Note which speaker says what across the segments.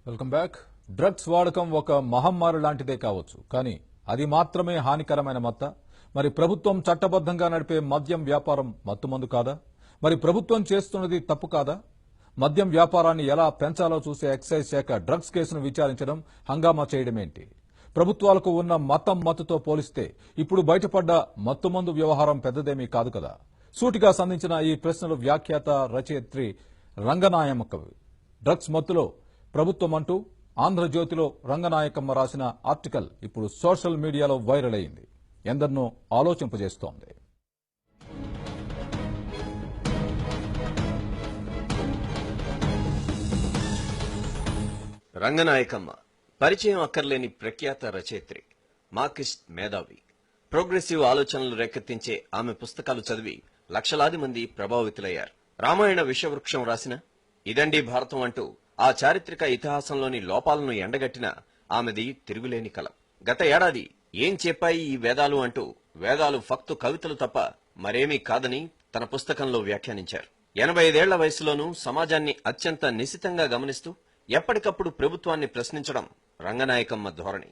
Speaker 1: Welcome back. Drugs వాడకం ఒక మహమ్మారి లాంటిదే కావచ్చు, కానీ అది మాత్రమే హానికరమైన మత్త. మరి ప్రభుత్వం చట్టబద్ధంగా నడిపే మద్యం వ్యాపారం మత్తుమందు కాదా? మరి ప్రభుత్వం చేస్తున్నది తప్పు కాదా? మద్యం వ్యాపారాన్ని ఎలా పెంచాలో చూసే ఎక్సైజ్ శాఖ డ్రగ్స్ కేసును విచారించడం, హంగామా చేయడమేంటి? ప్రభుత్వాలకు ఉన్న మత్తుతో పోలిస్తే ఇప్పుడు బయటపడ్డ మత్తుమందు వ్యవహారం పెద్దదేమీ కాదు కదా? సూటిగా సంధించిన ఈ ప్రశ్నలు వ్యాఖ్యాత రచయిత్రి రంగనాయకమ్మ. డ్రగ్స్ మత్తులో ప్రభుత్వం అంటూ ఆంధ్రజ్యోతిలో రంగనాయకమ్మ రాసిన ఆర్టికల్ ఇప్పుడు సోషల్ మీడియాలో వైరల్ అయింది. ఎందరినో ఆలోచింపజేస్తోంది.
Speaker 2: రంగనాయకమ్మ పరిచయం అక్కర్లేని ప్రఖ్యాత రచయిత్రి, మార్క్సిస్ట్ మేధావి. ప్రోగ్రెసివ్ ఆలోచనలు రేకెత్తించే ఆమె పుస్తకాలు చదివి లక్షలాది మంది ప్రభావితులయ్యారు. రామాయణ విషవృక్షం రాసిన ఇదండి భారతం అంటూ ఆ చారిత్రక ఇతిహాసంలోని లోపాలను ఎండగట్టిన ఆమెది తిరుగులేని కలం. గత ఏడాది ఏం చెప్పాయి ఈ వేదాలు అంటూ వేదాలు ఫక్తు కవితలు తప్ప మరేమీ కాదని తన పుస్తకంలో వ్యాఖ్యానించారు. 85 ఏళ్ల వయసులోనూ సమాజాన్ని అత్యంత నిశితంగా గమనిస్తూ ఎప్పటికప్పుడు ప్రభుత్వాన్ని ప్రశ్నించడం రంగనాయకమ్మ ధోరణి.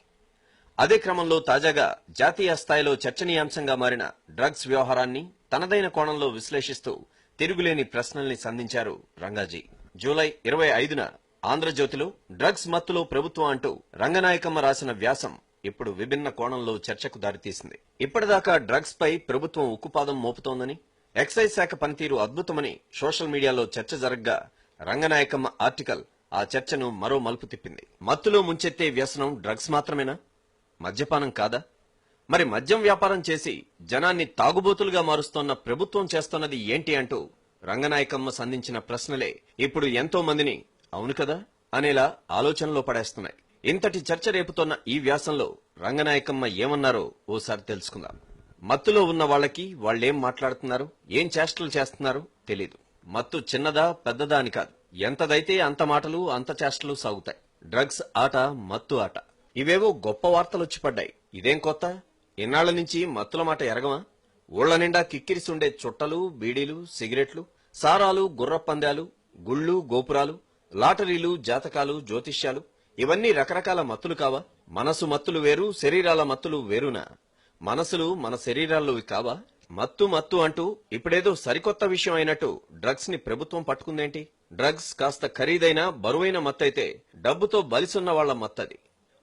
Speaker 2: అదే క్రమంలో తాజాగా జాతీయ స్థాయిలో చర్చనీయాంశంగా మారిన డ్రగ్స్ వ్యవహారాన్ని తనదైన కోణంలో విశ్లేషిస్తూ తిరుగులేని ప్రశ్నల్ని సంధించారు రంగాజీ. జూలై 25న ఆంధ్రజ్యోతిలో డ్రగ్స్ మత్తులో ప్రభుత్వం అంటూ రంగనాయకమ్మ రాసిన వ్యాసం ఇప్పుడు విభిన్న కోణంలో చర్చకు దారితీసింది. ఇప్పటిదాకా డ్రగ్స్ పై ప్రభుత్వం ఉక్కుపాదం మోపుతోందని, ఎక్సైజ్ శాఖ పనితీరు అద్భుతమని సోషల్ మీడియాలో చర్చ జరగ్గా రంగనాయకమ్మ ఆర్టికల్ ఆ చర్చను మరో మలుపు తిప్పింది. మత్తులో ముంచెత్తే వ్యసనం డ్రగ్స్ మాత్రమేనా? మద్యపానం కాదా? మరి మద్యం వ్యాపారం చేసి జనాన్ని తాగుబోతులుగా మారుస్తోన్న ప్రభుత్వం చేస్తున్నది ఏంటి అంటూ రంగనాయకమ్మ సంధించిన ప్రశ్నలే ఇప్పుడు ఎంతో మందిని అవును కదా అనేలా ఆలోచనలో పడేస్తున్నాయి. ఇంతటి చర్చ రేపుతోన్న ఈ వ్యాసంలో రంగనాయకమ్మ ఏమన్నారో ఓసారి తెలుసుకుందాం. మత్తులో ఉన్న వాళ్లకి వాళ్లేం మాట్లాడుతున్నారు, ఏం చేష్టలు చేస్తున్నారో తెలీదు. మత్తు చిన్నదా పెద్దదా అని కాదు, ఎంతదైతే అంత మాటలు అంత చేష్టలు సాగుతాయి. డ్రగ్స్ ఆట మత్తు ఆట. ఇవేవో గొప్ప వార్తలొచ్చి పడ్డాయి. ఇదేం కొత్త? ఇన్నాళ్ల నుంచి మత్తుల మాట ఎరగమా? ఊళ్ల నిండా కిక్కిరిసుండే చుట్టలు, బీడీలు, సిగరెట్లు, సారాలు, గుర్రపందాలు, గుళ్ళు, గోపురాలు, లాటరీలు, జాతకాలు, జ్యోతిష్యాలు, ఇవన్నీ రకరకాల మత్తులు కావా? మనసు మత్తులు వేరు, శరీరాల మత్తులు వేరునా? మనసులు మన శరీరాల్లోవి కావా? మత్తు మత్తు అంటూ ఇప్పుడేదో సరికొత్త విషయం అయినట్టు డ్రగ్స్ ని ప్రభుత్వం పట్టుకుందేంటి? డ్రగ్స్ కాస్త ఖరీదైన బరువైన మత్తయితే డబ్బుతో బలిసున్న వాళ్ల మత్తది.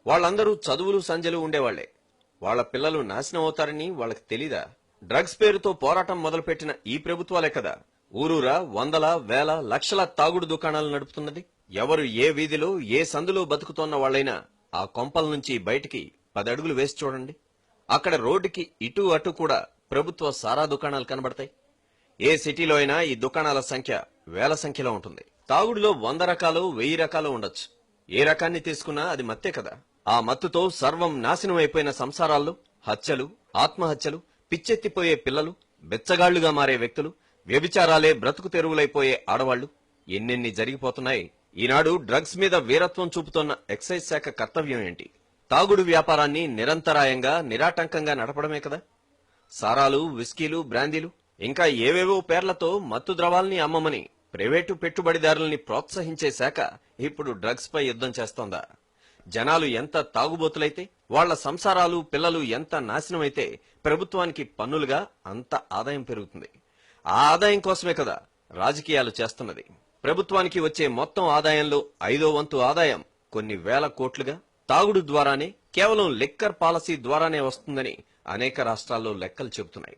Speaker 2: వాళ్లందరూ చదువులు సంజలు ఉండేవాళ్లే. వాళ్ల పిల్లలు నాశనం అవుతారని వాళ్లకు తెలీదా? డ్రగ్స్ పేరుతో పోరాటం మొదలుపెట్టిన ఈ ప్రభుత్వాలే కదా ఊరూరా వందల వేల లక్షల తాగుడు దుకాణాలు నడుపుతున్నది. ఎవరు ఏ వీధిలో ఏ సందులో బతుకుతోన్న వాళ్లైనా ఆ కొంపల నుంచి బయటికి 10 అడుగులు వేసి చూడండి. అక్కడ రోడ్డుకి ఇటు అటు కూడా ప్రభుత్వ సారా దుకాణాలు కనబడతాయి. ఏ సిటీలో అయినా ఈ దుకాణాల సంఖ్య వేల సంఖ్యలో ఉంటుంది. తాగుడులో 100 రకాలు 1000 రకాలు ఉండొచ్చు. ఏ రకాన్ని తీసుకున్నా అది మత్తే కదా. ఆ మత్తుతో సర్వం నాశనం అయిపోయిన సంసారాల్లో హత్యలు, ఆత్మహత్యలు, పిచ్చెత్తిపోయే పిల్లలు, బెచ్చగాళ్లుగా మారే వ్యక్తులు, వ్యభిచారాలే బ్రతుకు తెరువులైపోయే ఆడవాళ్లు ఎన్నెన్ని జరిగిపోతున్నాయి. ఈనాడు డ్రగ్స్ మీద వీరత్వం చూపుతోన్న ఎక్సైజ్ శాఖ కర్తవ్యం ఏంటి? తాగుడు వ్యాపారాన్ని నిరంతరాయంగా నిరాటంకంగా నడపడమే కదా. సారాలు, విస్కీలు, బ్రాందీలు, ఇంకా ఏవేవో పేర్లతో మత్తు ద్రవాల్ని అమ్మమని ప్రైవేటు పెట్టుబడిదారుల్ని ప్రోత్సహించే శాఖ ఇప్పుడు డ్రగ్స్ పై యుద్ధం చేస్తోందా? జనాలు ఎంత తాగుబోతులైతే, వాళ్ల సంసారాలు, పిల్లలు ఎంత నాశనమైతే ప్రభుత్వానికి పన్నులుగా అంత ఆదాయం పెరుగుతుంది. ఆ ఆదాయం కోసమే కదా రాజకీయాలు చేస్తున్నది. ప్రభుత్వానికి వచ్చే మొత్తం ఆదాయంలో 5వ వంతు ఆదాయం కొన్ని వేల కోట్లుగా తాగుడు ద్వారానే, కేవలం లిక్కర్ పాలసీ ద్వారానే వస్తుందని అనేక రాష్ట్రాల్లో లెక్కలు చెబుతున్నాయి.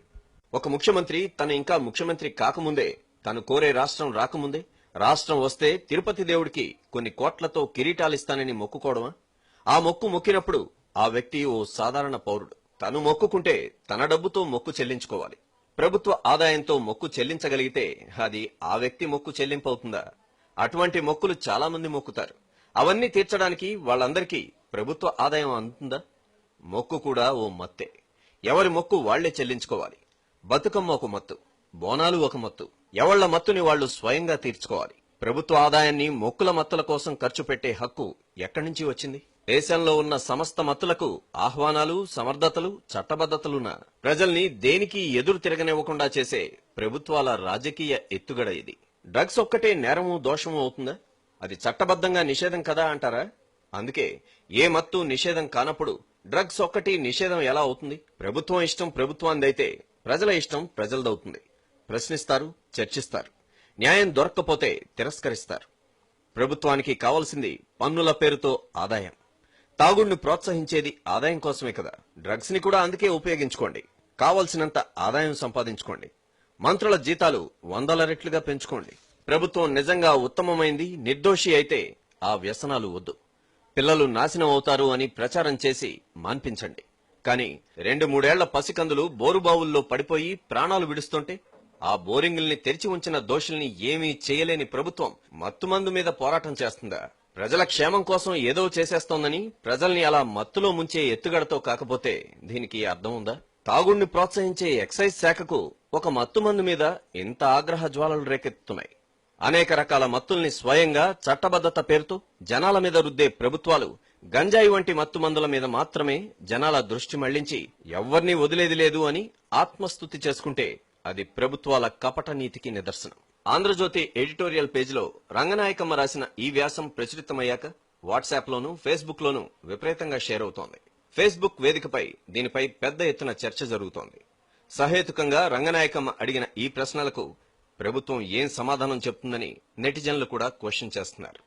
Speaker 2: ఒక ముఖ్యమంత్రి తను ఇంకా ముఖ్యమంత్రి కాకముందే, తను కోరే రాష్ట్రం రాకముందే, రాష్ట్రం వస్తే తిరుపతి దేవుడికి కొన్ని కోట్లతో కిరీటాలిస్తానని మొక్కుకోవడమా? ఆ మొక్కు మొక్కినప్పుడు ఆ వ్యక్తి ఓ సాధారణ పౌరుడు. తను మొక్కుకుంటే తన డబ్బుతో మొక్కు చెల్లించుకోవాలి. ప్రభుత్వ ఆదాయంతో మొక్కు చెల్లించగలిగితే అది ఆ వ్యక్తి మొక్కు చెల్లింపవుతుందా? అటువంటి మొక్కులు చాలా మంది మొక్కుతారు. అవన్నీ తీర్చడానికి వాళ్ళందరికీ ప్రభుత్వ ఆదాయం అందుతుందా? మొక్కు కూడా ఓ మత్తే. ఎవరి మొక్కు వాళ్లే చెల్లించుకోవాలి. బతుకమ్మ ఒక మత్తు, బోనాలు ఒక మత్తు. ఎవళ్ల మత్తుని వాళ్లు స్వయంగా తీర్చుకోవాలి. ప్రభుత్వ ఆదాయాన్ని మొక్కుల మత్తుల కోసం ఖర్చు పెట్టే హక్కు ఎక్కడి నుంచి వచ్చింది? దేశంలో ఉన్న సమస్త మత్తులకు ఆహ్వానాలు, సమర్థతలు, చట్టబద్ధతలున్న ప్రజల్ని దేనికి ఎదురు తిరగనివ్వకుండా చేసే ప్రభుత్వాల రాజకీయ ఎత్తుగడ ఇది. డ్రగ్స్ ఒక్కటే నేరము, దోషము అవుతుందా? అది చట్టబద్ధంగా నిషేధం కదా అంటారా? అందుకే ఏ మత్తు నిషేధం కానప్పుడు డ్రగ్స్ ఒక్కటి నిషేధం ఎలా అవుతుంది? ప్రభుత్వం ఇష్టం ప్రభుత్వానిదైతే ప్రజల ఇష్టం ప్రజలదవుతుంది. ప్రశ్నిస్తారు, చర్చిస్తారు. న్యాయం దొరక్కపోతే తిరస్కరిస్తారు. ప్రభుత్వానికి కావాల్సింది పన్నుల పేరుతో ఆదాయం. తాగుడిని ప్రోత్సహించేది ఆదాయం కోసమే కదా. డ్రగ్స్ ని కూడా అందుకే ఉపయోగించుకోండి. కావలసినంత ఆదాయం సంపాదించుకోండి. మంత్రుల జీతాలు 100 రెట్లుగా పెంచుకోండి. ప్రభుత్వం నిజంగా ఉత్తమమైంది, నిర్దోషి అయితే ఆ వ్యసనాలు వద్దు. పిల్లలు నాశనం అవుతారు అని ప్రచారం చేసి మాన్పించండి. కానీ 2-3 ఏళ్ల పసికందులు బోరుబావుల్లో పడిపోయి ప్రాణాలు విడుస్తుంటే ఆ బోరింగుల్ని తెరిచి ఉంచిన దోషుల్ని ఏమీ చేయలేని ప్రభుత్వం మత్తుమందు మీద పోరాటం చేస్తుందా? ప్రజల క్షేమం కోసం ఏదో చేసేస్తోందని ప్రజల్ని అలా మత్తులో ముంచే ఎత్తుగడతో కాకపోతే దీనికి అర్థం ఉందా? తాగుడిని ప్రోత్సహించే ఎక్సైజ్ శాఖకు ఒక మత్తుమందు మీద ఇంత ఆగ్రహ జ్వాలలు రేకెత్తుతున్నాయి. అనేక రకాల మత్తుల్ని స్వయంగా చట్టబద్ధత పేరుతో జనాల మీద రుద్దే ప్రభుత్వాలు గంజాయి వంటి మత్తుమందుల మీద మాత్రమే జనాల దృష్టి మళ్లించి ఎవ్వర్నీ వదిలేది లేదు అని ఆత్మస్తుతి చేసుకుంటే అది ప్రభుత్వాల కపట నీతికి నిదర్శనం. ఆంధ్రజ్యోతి ఎడిటోరియల్ పేజీలో రంగనాయకమ్మ రాసిన ఈ వ్యాసం ప్రచురితమయ్యాక వాట్సాప్ లోనూ ఫేస్బుక్ లోనూ విపరీతంగా షేర్ అవుతోంది. ఫేస్బుక్ వేదికపై దీనిపై పెద్ద ఎత్తున చర్చ జరుగుతోంది. సహేతుకంగా రంగనాయకమ్మ అడిగిన ఈ ప్రశ్నలకు ప్రభుత్వం ఏం సమాధానం చెప్తుందని నెటిజన్లు కూడా క్వశ్చన్ చేస్తున్నారు.